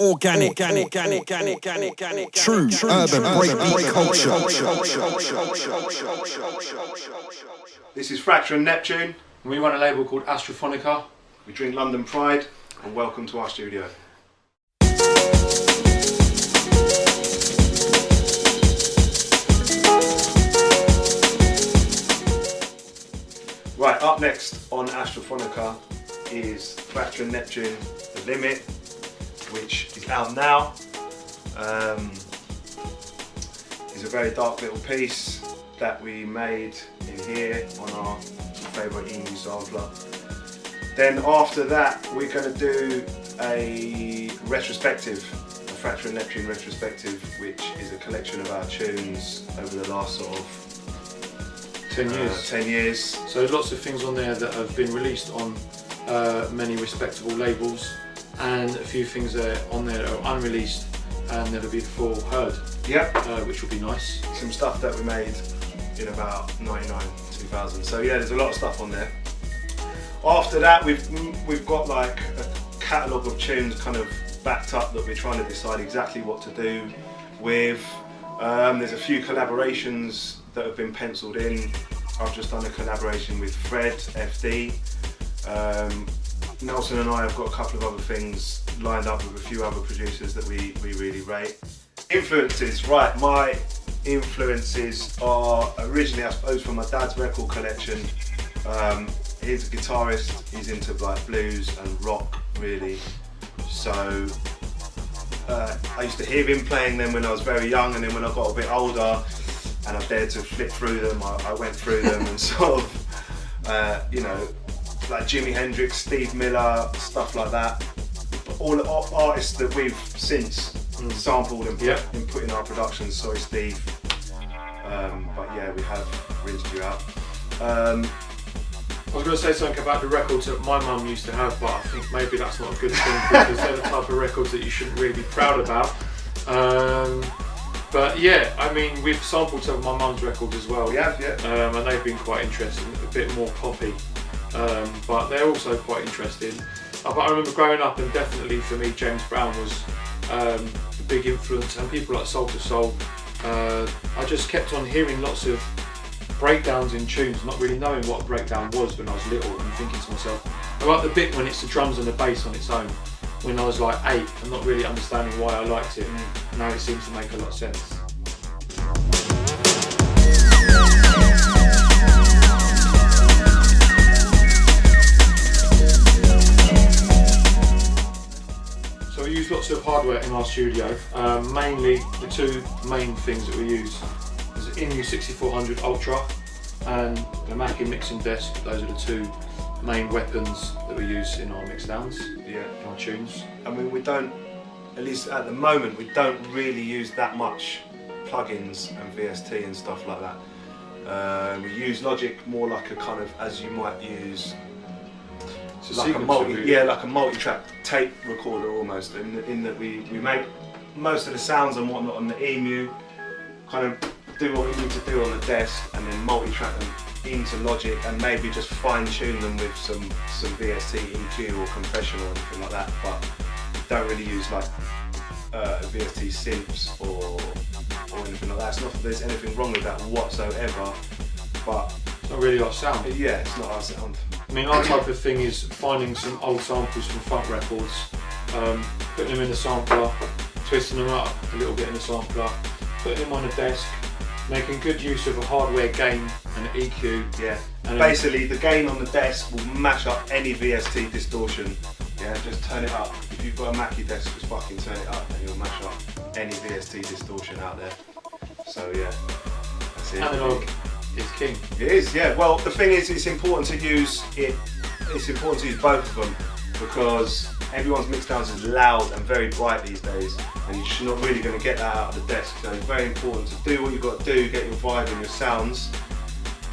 Organic, true urban breakbeat culture. This is Fracture Neptune, and we run a label called Astrophonica. we drink London Pride, and welcome to our studio. Right, up next on Astrophonica is Fracture Neptune, The Limit, which is out now. It's a very dark little piece that we made in here on our favourite EMU sampler. Then after that we're going to do a retrospective, a Fracture Neptune retrospective, which is a collection of our tunes over the last sort of 10 years. So lots of things on there that have been released on many respectable labels, and a few things on there that are unreleased and that'll be full heard. Yep. Which will be nice. Some stuff that we made in about 99, 2000. So yeah, there's a lot of stuff on there. After that, we've got like a catalogue of tunes kind of backed up that we're trying to decide exactly what to do with. There's a few collaborations that have been penciled in. I've just done a collaboration with Fred, FD. Nelson and I have got a couple of other things lined up with a few other producers that we really rate. Influences, right, my influences are originally, I suppose, from my dad's record collection. He's a guitarist, he's into like blues and rock really. So I used to hear him playing them when I was very young, and then when I got a bit older and I dared to flip through them, I went through them and sort of, you know, like Jimi Hendrix, Steve Miller, stuff like that. All the artists that we've since sampled and put in our productions, sorry Steve. But yeah, we have rinsed you out. I was going to say something about the records that my mum used to have, but I think maybe that's not a good thing because they're the type of records that you shouldn't really be proud about. But yeah, I mean, we've sampled some of my mum's records as well. Yeah. And they've been quite interesting, a bit more poppy. But they're also quite interesting. But I remember growing up, and definitely for me, James Brown was a big influence, and people like Soul to Soul. I just kept on hearing lots of breakdowns in tunes, not really knowing what a breakdown was when I was little, and thinking to myself, I like the bit when it's the drums and the bass on its own. When I was like 8, and not really understanding why I liked it, and now it seems to make a lot of sense. So we use lots of hardware in our studio. Mainly the two main things that we use is the EMU 6400 Ultra and the Mackie mixing desk. Those are the two main weapons that we use in our mixdowns, in our tunes. I mean, we don't, at least at the moment, we don't really use that much plugins and VST and stuff like that. We use Logic more like a kind of, as you might use, like a multi-track tape recorder almost, in that we make most of the sounds and whatnot on the EMU, kind of do what we need to do on the desk, and then multi-track them into Logic and maybe just fine-tune them with some VST EQ or compression or anything like that. But we don't really use like VST synths or anything like that. It's not that there's anything wrong with that whatsoever, but it's not really our sound. Yeah, it's not our sound. I mean, our type of thing is finding some old samples from funk records, putting them in the sampler, twisting them up a little bit in the sampler, putting them on a desk, making good use of a hardware gain and an EQ. Yeah. And basically, the gain on the desk will mash up any VST distortion. Yeah, just turn it up. If you've got a Mackie desk, just fucking turn it up, and you'll mash up any VST distortion out there. So yeah, that's it. Analogue is king. It is, yeah. Well, the thing is, it's important to use it. It's important to use both of them because everyone's mixdowns is loud and very bright these days, and you're not really going to get that out of the desk. So it's very important to do what you've got to do, get your vibe and your sounds,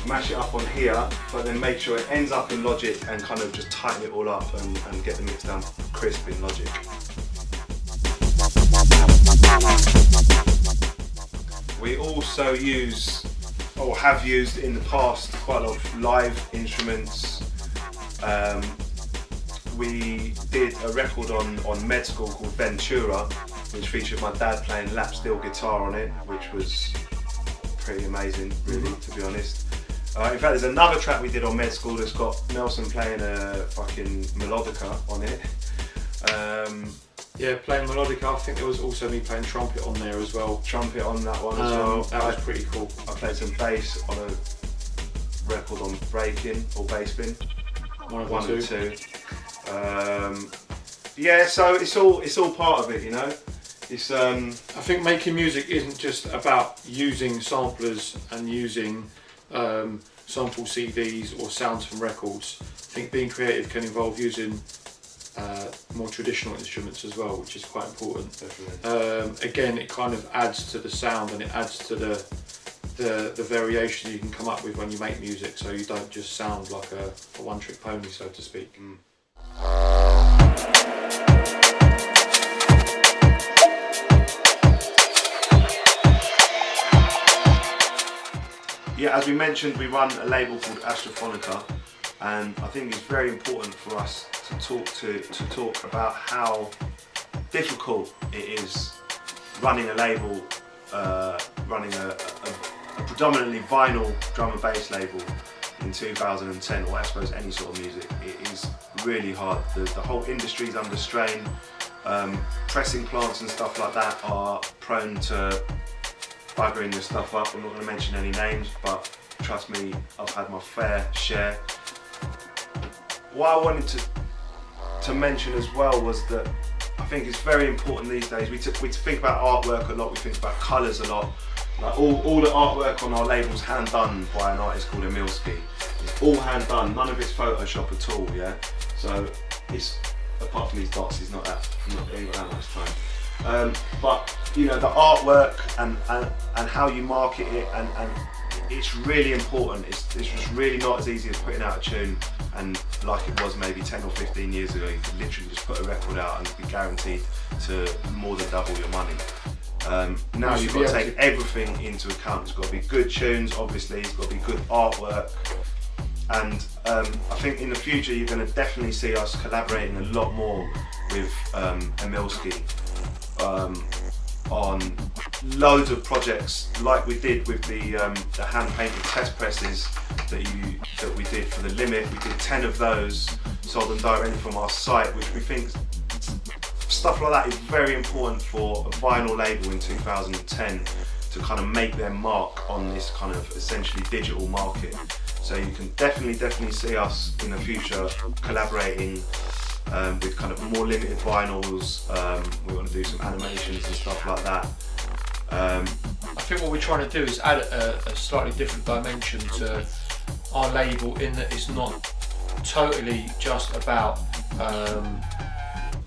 mash it up on here, but then make sure it ends up in Logic and kind of just tighten it all up and get the mixdown crisp in Logic. We also use, or have used in the past, quite a lot of live instruments. we did a record on med school called Ventura, which featured my dad playing lap steel guitar on it, which was pretty amazing, really, to be honest. In fact, there's another track we did on med school that's got Nelson playing a fucking melodica on it. Yeah, playing melodica. I think there was also me playing trumpet on there as well. Trumpet on that one as well. That was pretty cool. I played some bass on a record on breaking or bass bin. One and two. Yeah, so it's all part of it, you know. It's I think making music isn't just about using samplers and using sample CDs or sounds from records. I think being creative can involve using more traditional instruments as well, which is quite important. Definitely. Again, it kind of adds to the sound and it adds to the variation you can come up with when you make music, so you don't just sound like a one-trick pony, so to speak. Yeah, as we mentioned, we run a label called Astrophonica, and I think it's very important for us to talk about how difficult it is running a label, running a predominantly vinyl drum and bass label in 2010, or I suppose any sort of music. It is really hard. The whole industry is under strain. Pressing plants and stuff like that are prone to buggering this stuff up. I'm not going to mention any names, but trust me, I've had my fair share. What I wanted to mention as well was that I think it's very important these days. We think about artwork a lot, we think about colours a lot. Like all the artwork on our label's hand done by an artist called Emilski. It's all hand done, none of it's Photoshop at all, yeah? So it's, apart from these dots, it's not really that much time. But you know, the artwork and how you market it, and it's really important. It's just really not as easy as putting out a tune, and like it was maybe 10 or 15 years ago, you could literally just put a record out and be guaranteed to more than double your money. Now you've got to take everything into account. It's got to be good tunes, obviously, it's got to be good artwork, and I think in the future you're going to definitely see us collaborating a lot more with Emilski on loads of projects, like we did with the hand-painted test presses that we did for the Limit. We did 10 of those, sold them directly from our site, which we think stuff like that is very important for a vinyl label in 2010 to kind of make their mark on this kind of essentially digital market. So you can definitely see us in the future collaborating with kind of more limited vinyls. We want to do some animations and stuff like that. I think what we're trying to do is add a slightly different dimension to our label, in that it's not totally just about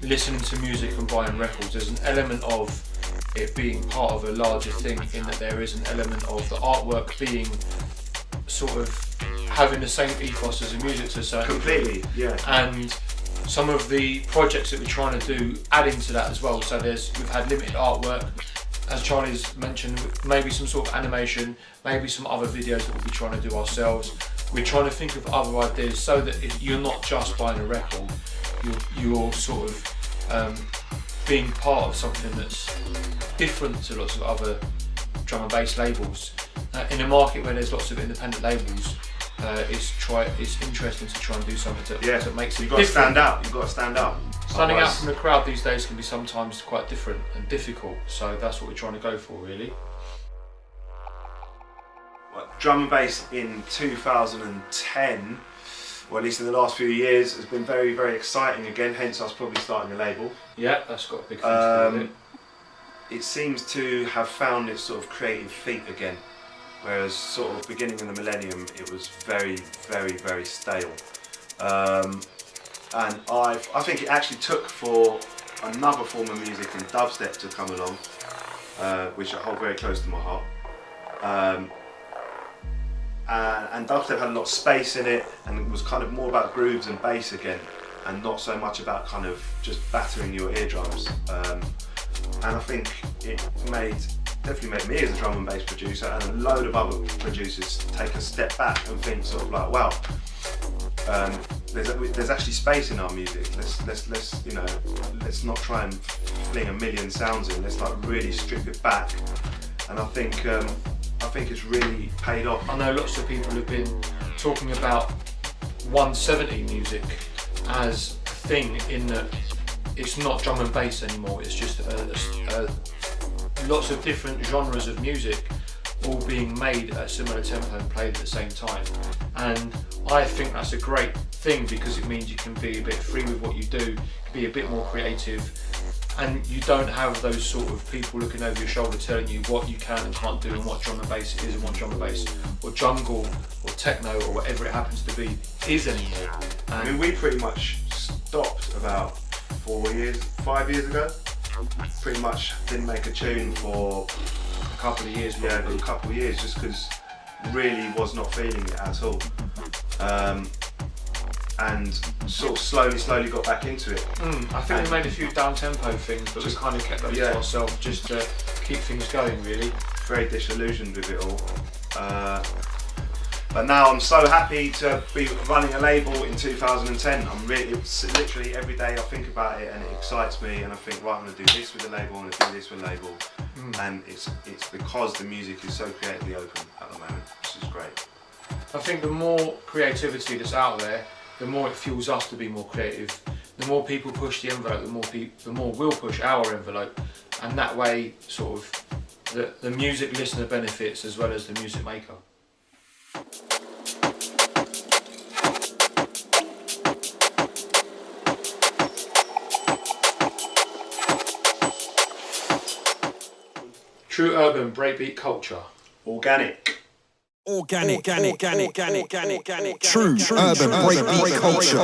listening to music and buying records. There's an element of it being part of a larger thing, in that there is an element of the artwork being sort of having the same ethos as the music to a certain Completely, degree. yeah. And some of the projects that we're trying to do adding to that as well. So we've had limited artwork, as Charlie's mentioned, maybe some sort of animation, maybe some other videos that we'll be trying to do ourselves. We're trying to think of other ideas so that you're not just buying a record, you're sort of being part of something that's different to lots of other drum and bass labels. In a market where there's lots of independent labels, it's interesting to try and do something that makes it You've got to stand out. You've got to stand out. Standing out from the crowd these days can be sometimes quite different and difficult, so that's what we're trying to go for, really. Well, drum and bass in 2010, or at least in the last few years, has been very, very exciting again, hence us probably starting a label. Yeah, that's got a big thing to do with it. It seems to have found its sort of creative feet again, whereas sort of beginning in the millennium it was very, very, very stale. And I think it actually took for another form of music in dubstep to come along, which I hold very close to my heart. And dubstep had a lot of space in it, and it was kind of more about grooves and bass again, and not so much about kind of just battering your eardrums. And I think it definitely made me as a drum and bass producer, and a load of other producers take a step back and think sort of like, wow, there's actually space in our music. Let's you know, let's not try and fling a million sounds in. Let's like really strip it back. And I think it's really paid off. I know lots of people have been talking about One.Seventy music as a thing in that it's not drum and bass anymore. It's just lots of different genres of music all being made at a similar tempo and played at the same time. And I think that's a great thing because it means you can be a bit free with what you do, be a bit more creative, and you don't have those sort of people looking over your shoulder telling you what you can and can't do and what drum and bass is and what drum and bass or jungle or techno or whatever it happens to be is anymore. And I mean, we pretty much stopped about 5 years ago. Pretty much didn't make a tune for a couple of years, yeah, a couple of years, just because really was not feeling it at all. And sort of slowly got back into it. I think we made a few down-tempo things, but we kind of kept those to ourselves just to keep things going, really. Very disillusioned with it all. But now I'm so happy to be running a label in 2010. It's literally every day I think about it and it excites me, and I think, right, I'm going to do this with the label, I'm going to do this with the label. And it's because the music is so creatively open at the moment, which is great. I think the more creativity that's out there, the more it fuels us to be more creative. The more people push the envelope, the more we'll push our envelope, and that way, sort of, the music listener benefits as well as the music maker. True urban breakbeat culture. Organic. True urban breakbeat culture.